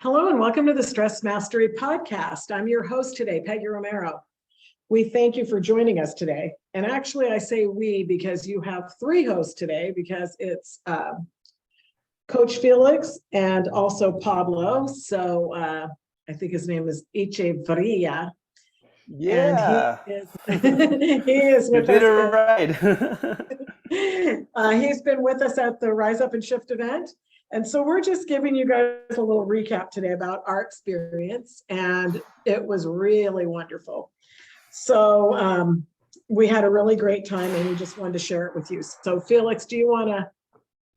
Hello and welcome to the Stress Mastery Podcast. I'm your host today, Peggy Romero. We thank you for joining us today. And actually I say we because you have three hosts today because it's Coach Felix and also Pablo. So I think his name is Echevarria. Yeah. And he is You with did us. it right. He's been with us at the Rise Up and Shift event. And so we're just giving you guys a little recap today about our experience, and it was really wonderful. So we had a really great time and we just wanted to share it with you. So Felix, do you want to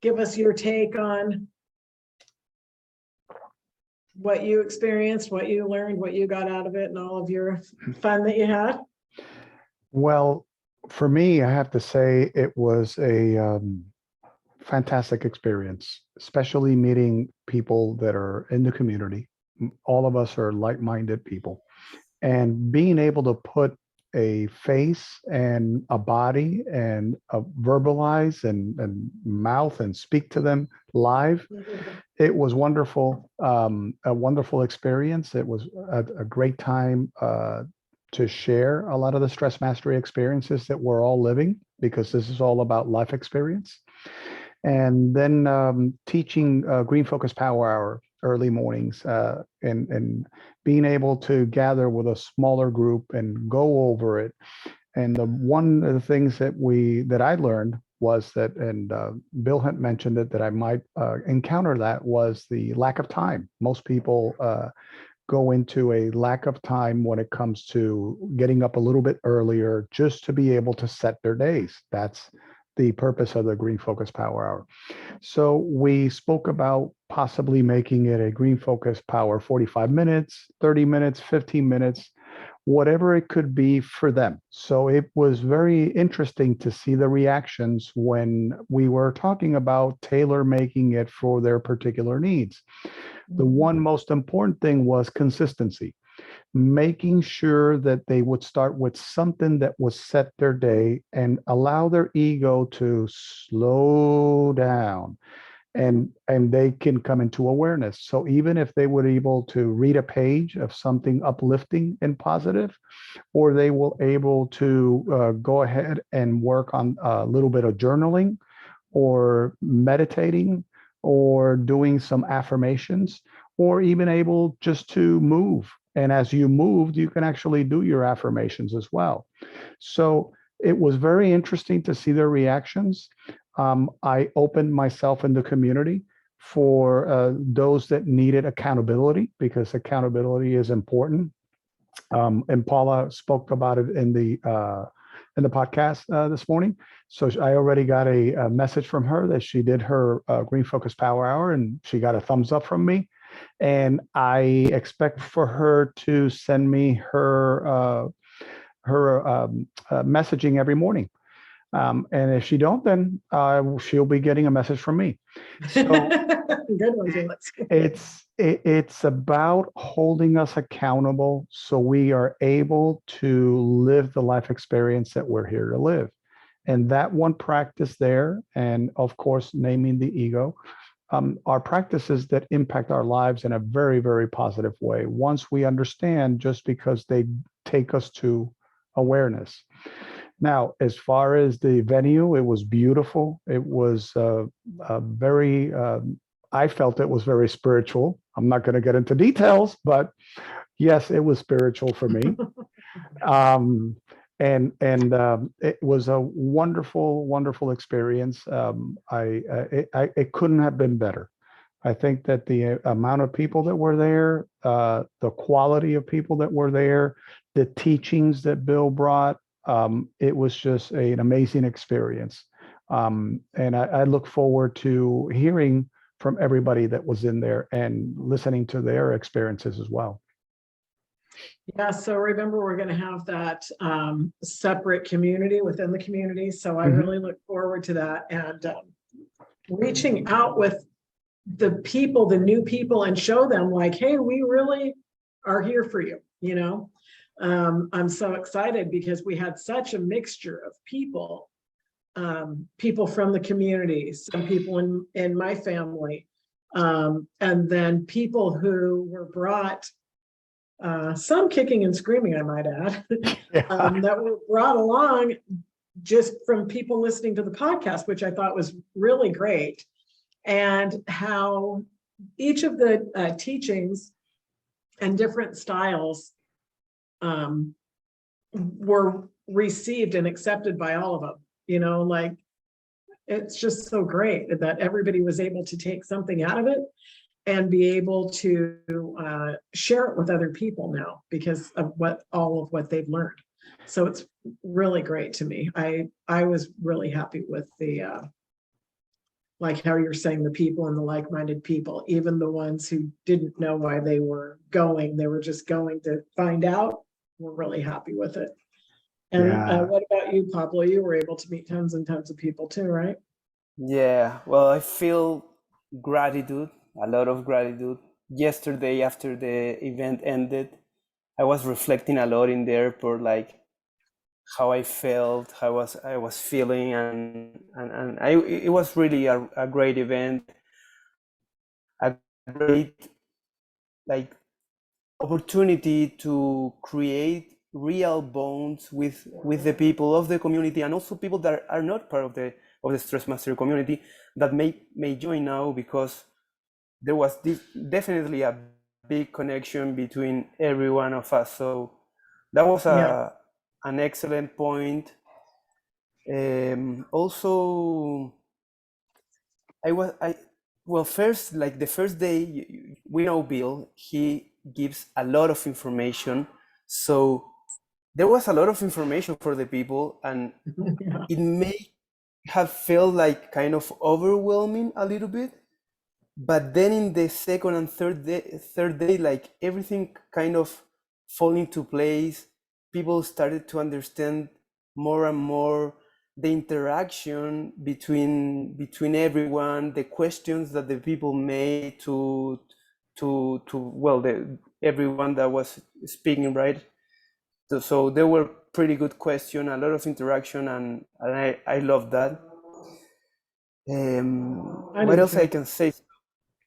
give us your take on what you experienced, what you learned, what you got out of it, and all of your fun that you had? Well, for me, I have to say it was a fantastic experience, especially meeting people that are in the community. All of us are like-minded people, and being able to put a face and a body and verbalize and mouth and speak to them live. It was wonderful, a wonderful experience. It was a great time to share a lot of the stress mastery experiences that we're all living, because this is all about life experience. And then teaching Green Focus Power Hour early mornings, and being able to gather with a smaller group and go over it. And one of the things that I learned was that, and Bill had mentioned it, that I might encounter that, was the lack of time. Most people go into a lack of time when it comes to getting up a little bit earlier just to be able to set their days. That's the purpose of the Green Focus Power Hour. So we spoke about possibly making it a Green Focus Power 45 minutes, 30 minutes, 15 minutes, whatever it could be for them. So it was very interesting to see the reactions when we were talking about tailor making it for their particular needs. The one most important thing was consistency, making sure that they would start with something that would set their day and allow their ego to slow down, and they can come into awareness. So even if they were able to read a page of something uplifting and positive, or they were able to go ahead and work on a little bit of journaling or meditating or doing some affirmations, or even able just to move. And as you moved, you can actually do your affirmations as well. So it was very interesting to see their reactions. I opened myself in the community for those that needed accountability, because accountability is important. And Paula spoke about it in the podcast this morning. So I already got a message from her that she did her Green Focus Power Hour, and she got a thumbs up from me. And I expect for her to send me her messaging every morning. And if she don't, then she'll be getting a message from me. So Good one, Felix. it's about holding us accountable so we are able to live the life experience that we're here to live. And that one practice there, and of course, naming the ego, are practices that impact our lives in a very, very positive way once we understand, just because they take us to awareness. Now, as far as the venue, it was beautiful. It was very, I felt it was very spiritual. I'm not going to get into details, but yes, it was spiritual for me. And it was a wonderful, wonderful experience. It couldn't have been better. I think that the amount of people that were there, the quality of people that were there, the teachings that Bill brought, it was just an amazing experience. And I look forward to hearing from everybody that was in there and listening to their experiences as well. Yeah, so remember, we're going to have that separate community within the community. So I really look forward to that, and reaching out with the people, the new people, and show them like, hey, we really are here for you. You know, I'm so excited because we had such a mixture of people, people from the community, some people in my family, And then people who were brought, some kicking and screaming, I might add, that were brought along just from people listening to the podcast, which I thought was really great. And how each of the teachings and different styles were received and accepted by all of them. You know, like, it's just so great that everybody was able to take something out of it and be able to share it with other people now because of all of what they've learned. So it's really great to me. I was really happy with the like how you're saying, the people and the like-minded people, even the ones who didn't know why they were going, they were just going to find out. We're really happy with it. And what about you, Pablo? You were able to meet tons and tons of people too, right? Yeah, well, I feel gratitude, a lot of gratitude. Yesterday, after the event ended, I was reflecting a lot in the airport, like how I felt, how I was feeling, and it was really a great event, a great like opportunity to create real bonds with the people of the community, and also people that are not part of the Stress Mastery community that may join now, because there was definitely a big connection between every one of us. So that was an excellent point. Also, well, first, like the first day, we know Bill, he gives a lot of information. So there was a lot of information for the people, and Yeah. it may have felt like kind of overwhelming a little bit. But then in the second and third day, like everything kind of fall into place. People started to understand more and more the interaction between everyone, the questions that the people made to well, everyone that was speaking, right? So there were pretty good questions, a lot of interaction, and I love that. I What do else I too. can say?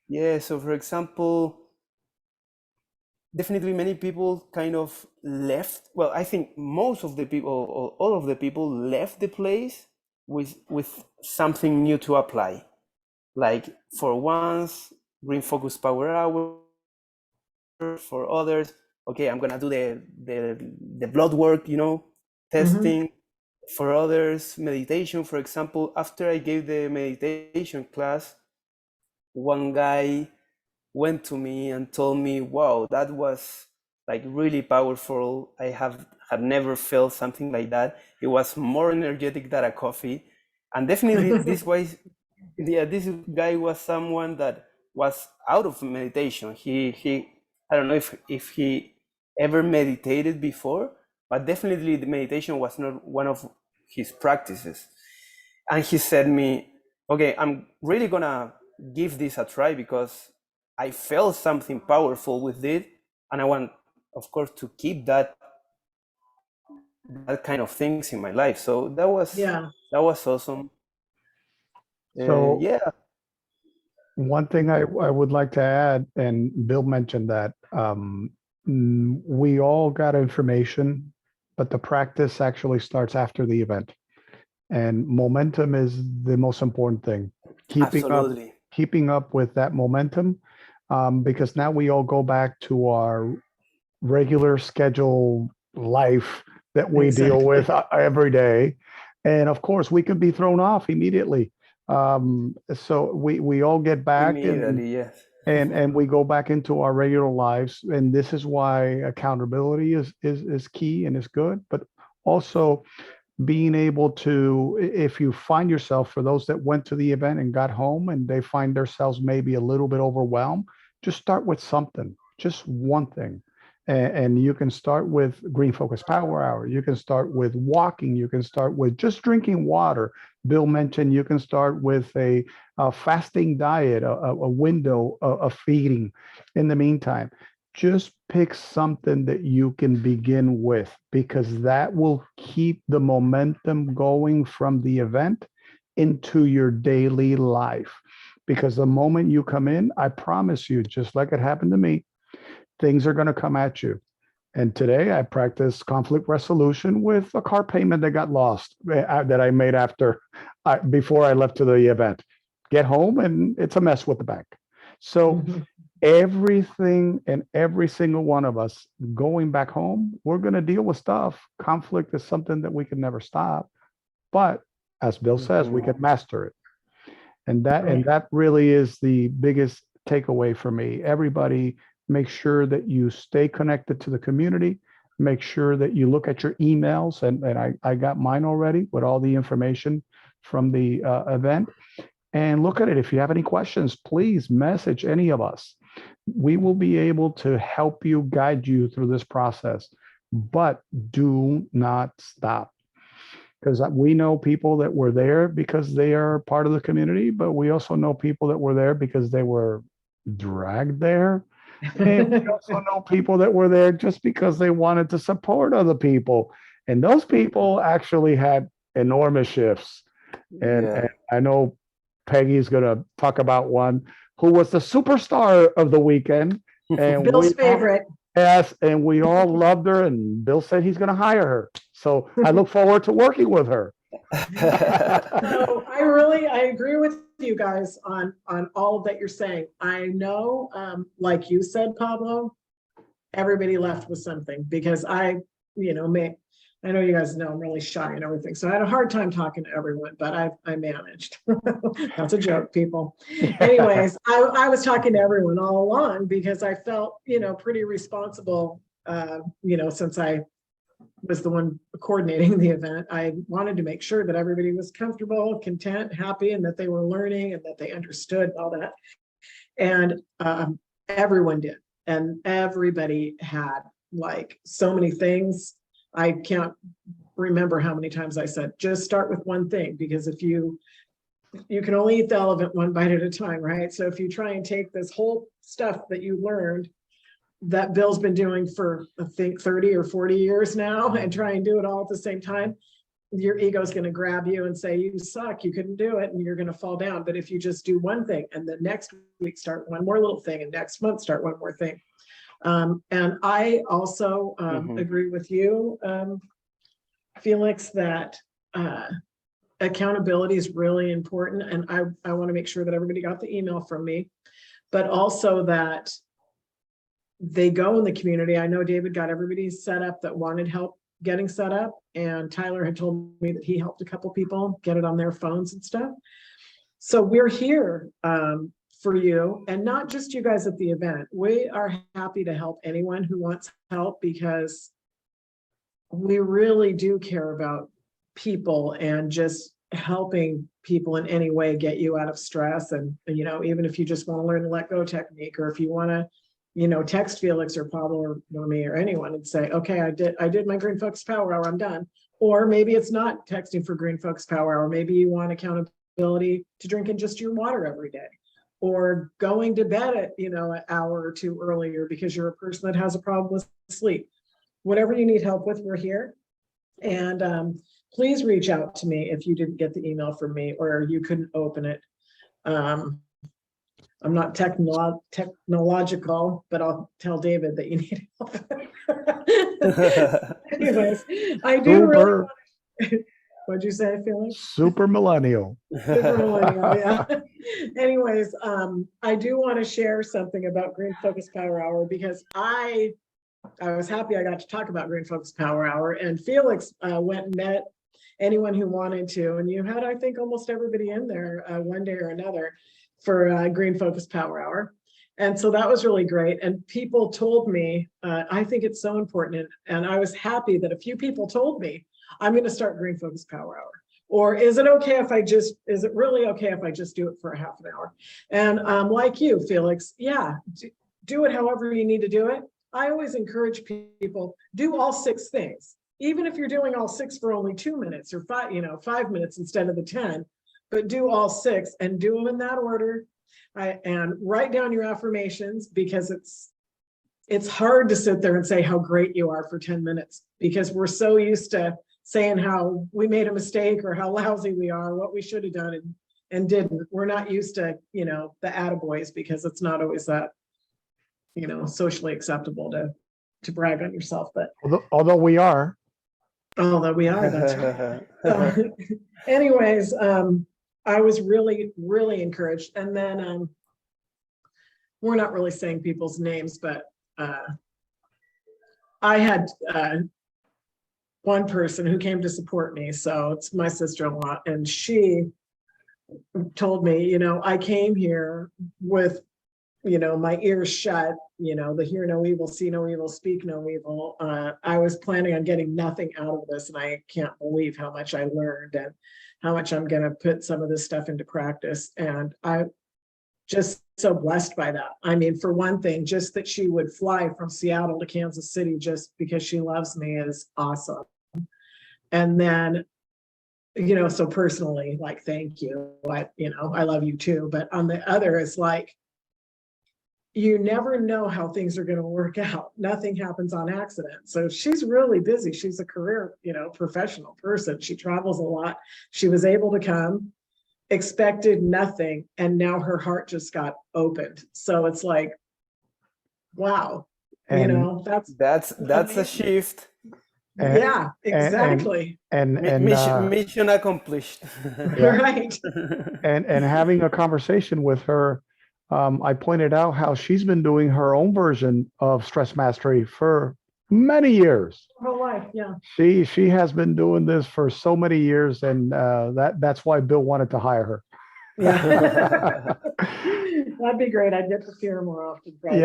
Yeah, so for example, definitely many people kind of left. Well, I think most of the people, or all of the people, left the place with something new to apply. Like for once, green focus power hour. For others, okay, I'm gonna do the blood work, testing. For others, meditation. For example, after I gave the meditation class, one guy went to me and told me, wow, that was like really powerful. Had never felt something like that. It was more energetic than a coffee. And definitely this guy was someone that was out of meditation. He I don't know if he ever meditated before, but definitely the meditation was not one of his practices. And he said me, okay, I'm really gonna give this a try because I felt something powerful with it, and I want, of course, to keep that kind of things in my life. So Yeah. that was awesome. So Yeah, one thing I would like to add, and Bill mentioned that we all got information, but the practice actually starts after the event. And momentum is the most important thing. absolutely. Keeping up with that momentum, because now we all go back to our regular schedule life that we deal Exactly. with every day, and of course we can be thrown off immediately. So we all get back Immediately, yes. and we go back into our regular lives, and this is why accountability is key and is good, but also being able to, if you find yourself, for those that went to the event and got home and they find themselves maybe a little bit overwhelmed, just start with something, just one thing. And you can start with Green Focus Power Hour. You can start with walking. You can start with just drinking water. Bill mentioned you can start with a fasting diet, a window of feeding in the meantime. Just pick something that you can begin with, because that will keep the momentum going from the event into your daily life. because the moment you come in, I promise you, just like it happened to me, things are going to come at you. And today I practiced conflict resolution with a car payment that got lost that I made before I left to the event. Get home and it's a mess with the bank. So everything and every single one of us going back home, we're going to deal with stuff. Conflict is something that we can never stop. But as Bill says, we can master it. And that really is the biggest takeaway for me. Everybody, make sure that you stay connected to the community. Make sure that you look at your emails, and I got mine already with all the information from the event. And look at it. If you have any questions, please message any of us. We will be able to help you, guide you through this process. But do not stop. Because we know people that were there because they are part of the community, but we also know people that were there because they were dragged there. And we also know people that were there just because they wanted to support other people. And those people actually had enormous shifts. And I know Peggy's going to talk about one who was the superstar of the weekend. And Bill's favorite. Yes, and we all loved her, and Bill said he's going to hire her. So I look forward to working with her. So I agree with you guys on all that you're saying. I know, like you said, Pablo, everybody left with something because I know you guys know I'm really shy and everything. So I had a hard time talking to everyone, but I managed. That's a joke, people. Anyways, I was talking to everyone all along because I felt, pretty responsible, since I was the one coordinating the event. I wanted to make sure that everybody was comfortable, content, happy, and that they were learning and that they understood all that. And everyone did. And everybody had like so many things. I can't remember how many times I said, just start with one thing, because if you can only eat the elephant one bite at a time, right? So if you try and take this whole stuff that you learned that Bill's been doing for, I think, 30 or 40 years now and try and do it all at the same time, your ego is going to grab you and say, you suck, you couldn't do it, and you're going to fall down. But if you just do one thing and the next week start one more little thing and next month start one more thing. And I also agree with you, Felix, that accountability is really important. And I want to make sure that everybody got the email from me, but also that they go in the community. I know David got everybody set up that wanted help getting set up. And Tyler had told me that he helped a couple people get it on their phones and stuff. So we're here for you, and not just you guys at the event. We are happy to help anyone who wants help, because we really do care about people and just helping people in any way get you out of stress. And even if you just want to learn the let go technique, or if you want to text Felix or Pablo or me or anyone and say, okay, I did my Green Focus Power Hour, I'm done. Or maybe it's not texting for Green Focus Power Hour. Maybe you want accountability to drinking just your water every day, or going to bed at an hour or two earlier because you're a person that has a problem with sleep. Whatever you need help with, we're here. And please reach out to me if you didn't get the email from me or you couldn't open it. I'm not technological, but I'll tell David that you need help. Anyways, I do really want to, what'd you say, Felix? Super millennial. Super millennial, yeah. Anyways, I do want to share something about Green Focus Power Hour, because I was happy I got to talk about Green Focus Power Hour, and Felix went and met anyone who wanted to, and you had, I think, almost everybody in there one day or another for Green Focus Power Hour. And so that was really great. And people told me, I think it's so important. And I was happy that a few people told me, I'm going to start Green Focus Power Hour. Or is it really okay if I just do it for a half an hour? And like you, Felix, yeah, do it however you need to do it. I always encourage people, do all 6 things. Even if you're doing all 6 for only 2 minutes or 5 minutes instead of the 10, but do all 6 and do them in that order. And write down your affirmations, because it's hard to sit there and say how great you are for 10 minutes, because we're so used to saying how we made a mistake or how lousy we are, what we should have done. And and didn't. We're not used to, the attaboys, because it's not always that, socially acceptable to brag on yourself, but Although we are. although we are, that's right. So, anyways, I was really, really encouraged. And then we're not really saying people's names, but I had one person who came to support me. So it's my sister-in-law, and she told me, I came here with, my ears shut, the hear no evil, see no evil, speak no evil. I was planning on getting nothing out of this, and I can't believe how much I learned and how much I'm going to put some of this stuff into practice. And I just so blessed by that. I mean, for one thing, just that she would fly from Seattle to Kansas City just because she loves me is awesome. And then, so personally, like, thank you. I love you too. But on the other, it's like, you never know how things are going to work out. Nothing happens on accident. So she's really busy. She's a career, professional person. She travels a lot. She was able to come, expected nothing, and now her heart just got opened. So it's like, wow, that's a shift. Yeah, exactly. And mission accomplished. Right. And having a conversation with her, I pointed out how she's been doing her own version of stress mastery for many years. Her whole life, yeah. She has been doing this for so many years, and that's why Bill wanted to hire her. Yeah. That'd be great. I'd get to see her more often, probably.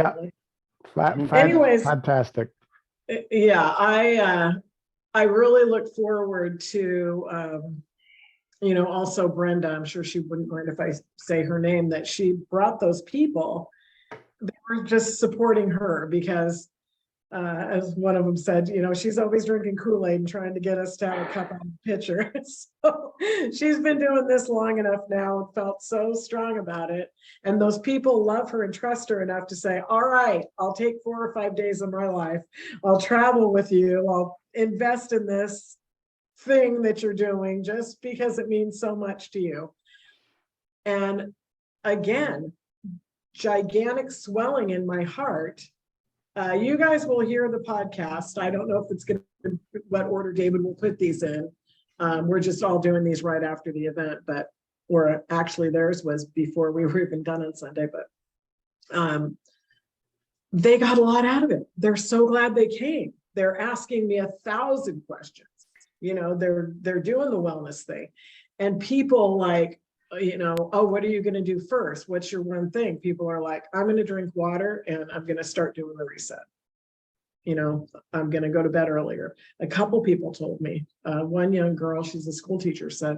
Yeah. Anyways, fantastic. Yeah, I really look forward to also Brenda. I'm sure she wouldn't mind if I say her name, that she brought those people that were just supporting her, because as one of them said, she's always drinking Kool-Aid and trying to get us to have a cup on a pitcher. So she's been doing this long enough now and felt so strong about it. And those people love her and trust her enough to say, all right, I'll take 4 or 5 days of my life. I'll travel with you. I'll invest in this thing that you're doing just because it means so much to you. And again, gigantic swelling in my heart. You guys will hear the podcast. I don't know if it's going to, what order David will put these in. We're just all doing these right after the event, but or actually theirs was before we were even done on Sunday, but they got a lot out of it. They're so glad they came. They're asking me 1,000 questions. They're doing the wellness thing, and people like, oh, what are you going to do first? What's your one thing? People are like, I'm going to drink water and I'm going to start doing the reset. I'm going to go to bed earlier. A couple people told me, one young girl, she's a school teacher, said,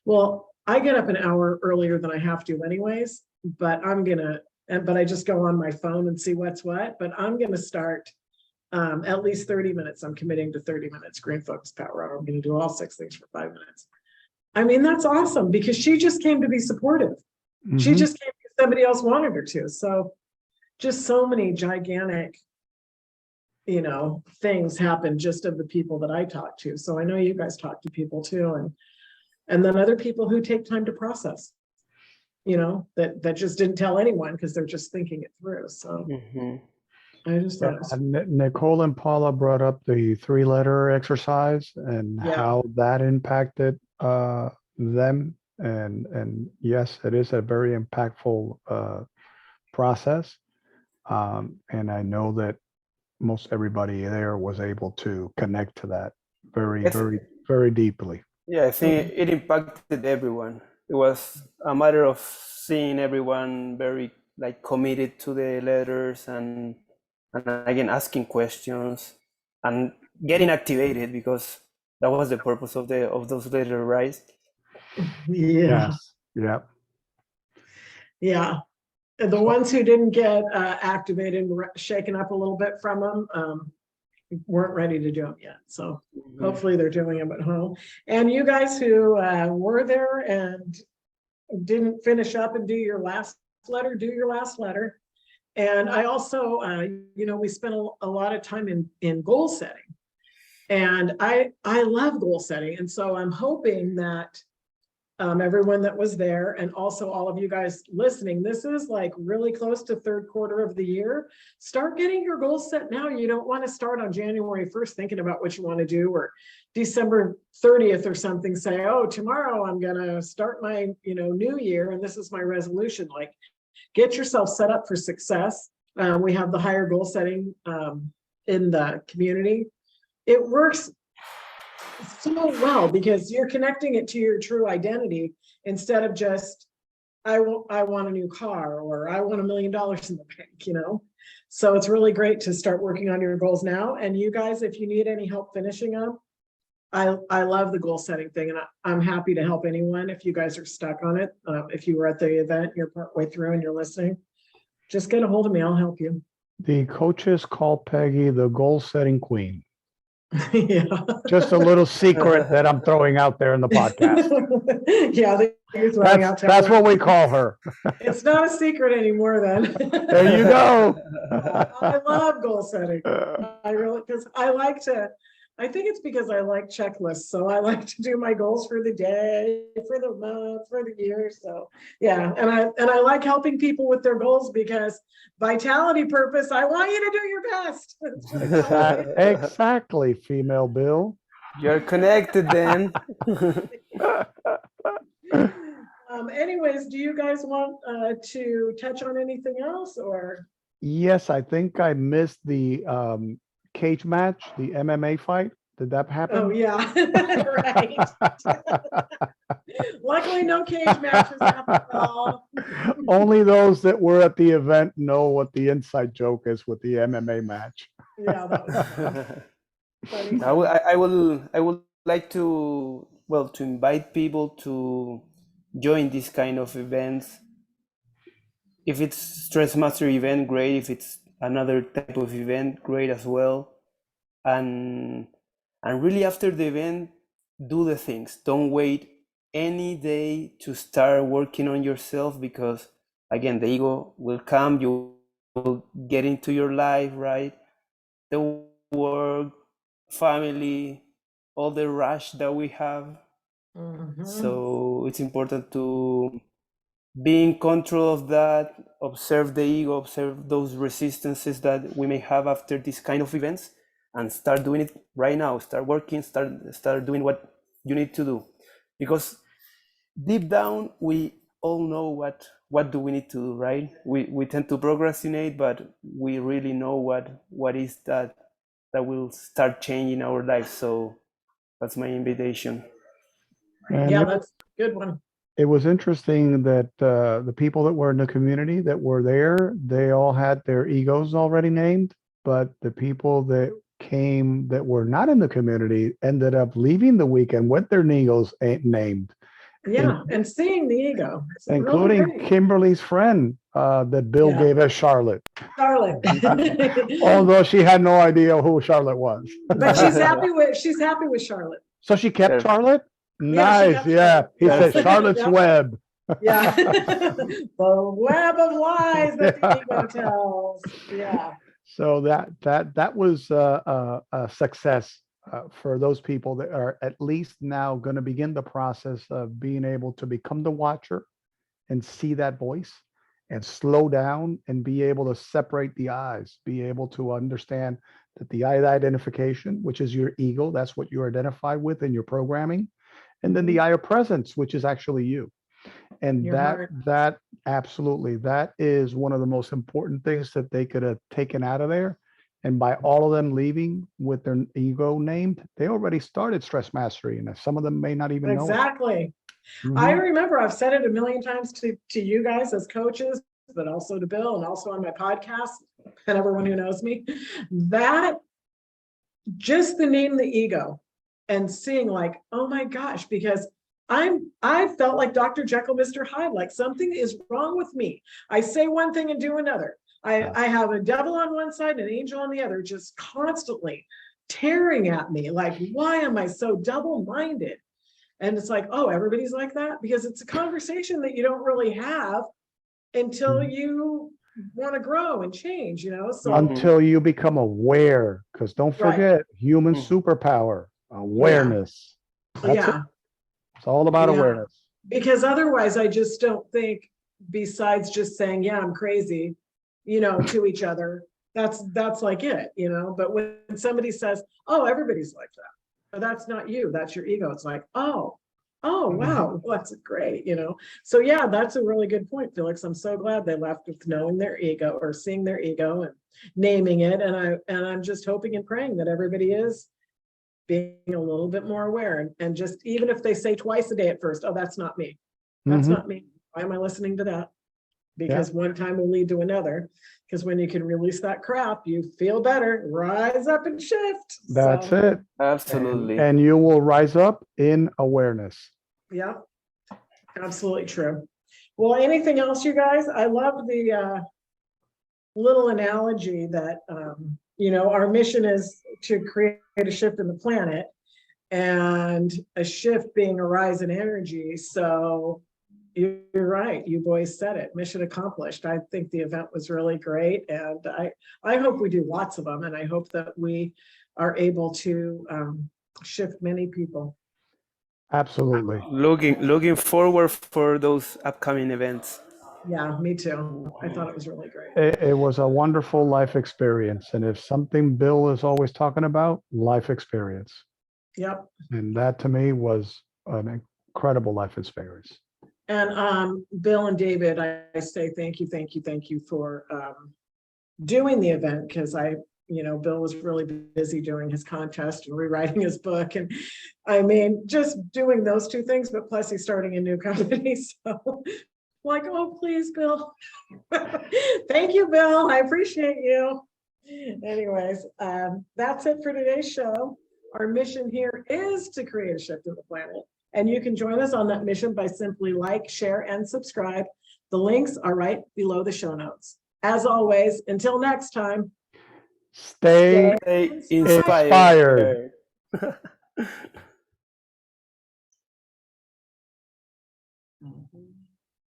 well, I get up an hour earlier than I have to anyways, but I just go on my phone and see what's what, but I'm going to start at least 30 minutes. I'm committing to 30 minutes green focus power hour. I'm going to do all 6 things for 5 minutes. I mean, that's awesome, because she just came to be supportive. Mm-hmm. She just came because somebody else wanted her to. So just so many gigantic, things happen just of the people that I talk to. So I know you guys talk to people too. And then other people who take time to process, that just didn't tell anyone because they're just thinking it through. So I just thought Nicole and Paula brought up the 3-letter exercise and how that impacted them, and yes, it is a very impactful process, and I know that most everybody there was able to connect to that very deeply. Yeah, I think it impacted everyone. It was a matter of seeing everyone very committed to the letters and again asking questions and getting activated, because that was the purpose of those letters, right? Yeah. Yes. Yeah. And the ones who didn't get activated and shaken up a little bit from them weren't ready to do them yet. So hopefully they're doing them at home. And you guys who were there and didn't finish up and do your last letter, do your last letter. And I also, we spent a lot of time in goal setting. And I love goal setting. And so I'm hoping that everyone that was there, and also all of you guys listening. This is like really close to third quarter of the year. Start getting your goals set now. You don't want to start on January 1st thinking about what you want to do, or December 30th or something, say, oh, tomorrow I'm going to start my, new year, and this is my resolution. Like, get yourself set up for success. We have the higher goal setting in the community. It works so well because you're connecting it to your true identity instead of just, I want a new car, or I want $1 million in the bank, So it's really great to start working on your goals now. And you guys, if you need any help finishing them, I love the goal setting thing, and I'm happy to help anyone if you guys are stuck on it. If you were at the event, you're partway through and you're listening, just get a hold of me. I'll help you. The coaches call Peggy the goal setting queen. Yeah. Just a little secret that I'm throwing out there in the podcast. Yeah, you're throwing out. That's what we call her. It's not a secret anymore then. There you go. I love goal setting. Because I think it's because I like checklists. So I like to do my goals for the day, for the month, for the year. So yeah, and I like helping people with their goals because vitality purpose, I want you to do your best. Exactly, female Bill. You're connected then. Anyways, do you guys want to touch on anything else, or? Yes, I think I missed the cage match, the MMA fight. Did that happen? Oh yeah, right. Luckily, no cage matches happened at all. Only those that were at the event know what the inside joke is with the MMA match. Yeah, that was funny. I would like to invite people to join this kind of events. If it's stress mastery event, great. If it's another type of event, great as well. And really after the event, do the things. Don't wait any day to start working on yourself, because again, the ego will come, you will get into your life, right? The work, family, all the rush that we have. Mhm. So it's important to be in control of that, observe the ego, observe those resistances that we may have after these kind of events, and start doing it right now. Start working, start doing what you need to do. Because deep down, we all know what do we need to do, right? We tend to procrastinate, but we really know what is that will start changing our lives. So that's my invitation. And Yeah, that's a good one. it was interesting that the people that were in the community that were there, they all had their egos already named, but the people that came that were not in the community ended up leaving the weekend with their egos named. Yeah, and seeing the ego. It's Including really great. Kimberly's friend that Bill Yeah. gave us, Charlotte. Charlotte. Although she had no idea who Charlotte was. But she's happy with Charlotte. So she kept Perfect. Charlotte? Yeah, she Nice. kept Yeah. Charlotte. He said Perfect. Charlotte's Yeah. web. Yeah. The web of lies that the ego tells. Yeah. So that was a success for those people that are at least now going to begin the process of being able to become the watcher and see that voice and slow down and be able to separate the eyes, be able to understand that the eye identification, which is your ego, that's what you identify with in your programming, and then the eye of presence, which is actually you. And Your heart. that absolutely, that is one of the most important things that they could have taken out of there. And by all of them leaving with their ego named, they already started stress mastery, and some of them may not even know it. Exactly. I remember I've said it a million times to you guys as coaches, but also to Bill and also on my podcast and everyone who knows me, that just the name the ego and seeing like, oh my gosh, because I felt like Dr. Jekyll, Mr. Hyde, like something is wrong with me. I say one thing and do another. I have a devil on one side and an angel on the other, just constantly tearing at me. Like, why am I so double-minded? And it's like, oh, everybody's like that, because it's a conversation that you don't really have until you want to grow and change, So Until you become aware, because don't Right. forget human superpower, awareness. That's it. yeah, It's all about Yeah. awareness. Because otherwise I just don't think, besides just saying, yeah, I'm crazy, to each other, that's like it, but when somebody says, oh, everybody's like that, but that's not you, that's your ego. It's like, oh, wow, well, that's great, So yeah, that's a really good point, Felix. I'm so glad they left with knowing their ego, or seeing their ego and naming it. And I'm just hoping and praying that everybody is being a little bit more aware, and just, even if they say twice a day at first, oh, that's not me. That's not me. Why am I listening to that? Because one time will lead to another. Because when you can release that crap, you feel better, rise up and shift. That's it. Absolutely. And you will rise up in awareness. Yeah, absolutely true. Well, anything else, you guys? I love the little analogy that, our mission is to create a shift in the planet, and a shift being a rise in energy. So you're right. You boys said it. Mission accomplished. I think the event was really great. And I hope we do lots of them. And I hope that we are able to shift many people. Absolutely. Looking forward for those upcoming events. Yeah, me too. I thought it was really great. It was a wonderful life experience. And if something Bill is always talking about, life experience. Yep. And that to me was an incredible life experience. And Bill and David, I say thank you for doing the event, because Bill was really busy doing his contest and rewriting his book. And I mean, just doing those two things, but plus he's starting a new company. So like, oh, please, Bill. Thank you, Bill. I appreciate you. Anyways, that's it for today's show. Our mission here is to create a shift in the planet. And you can join us on that mission by simply like, share, and subscribe. The links are right below the show notes. As always, until next time, Stay inspired. Mhm.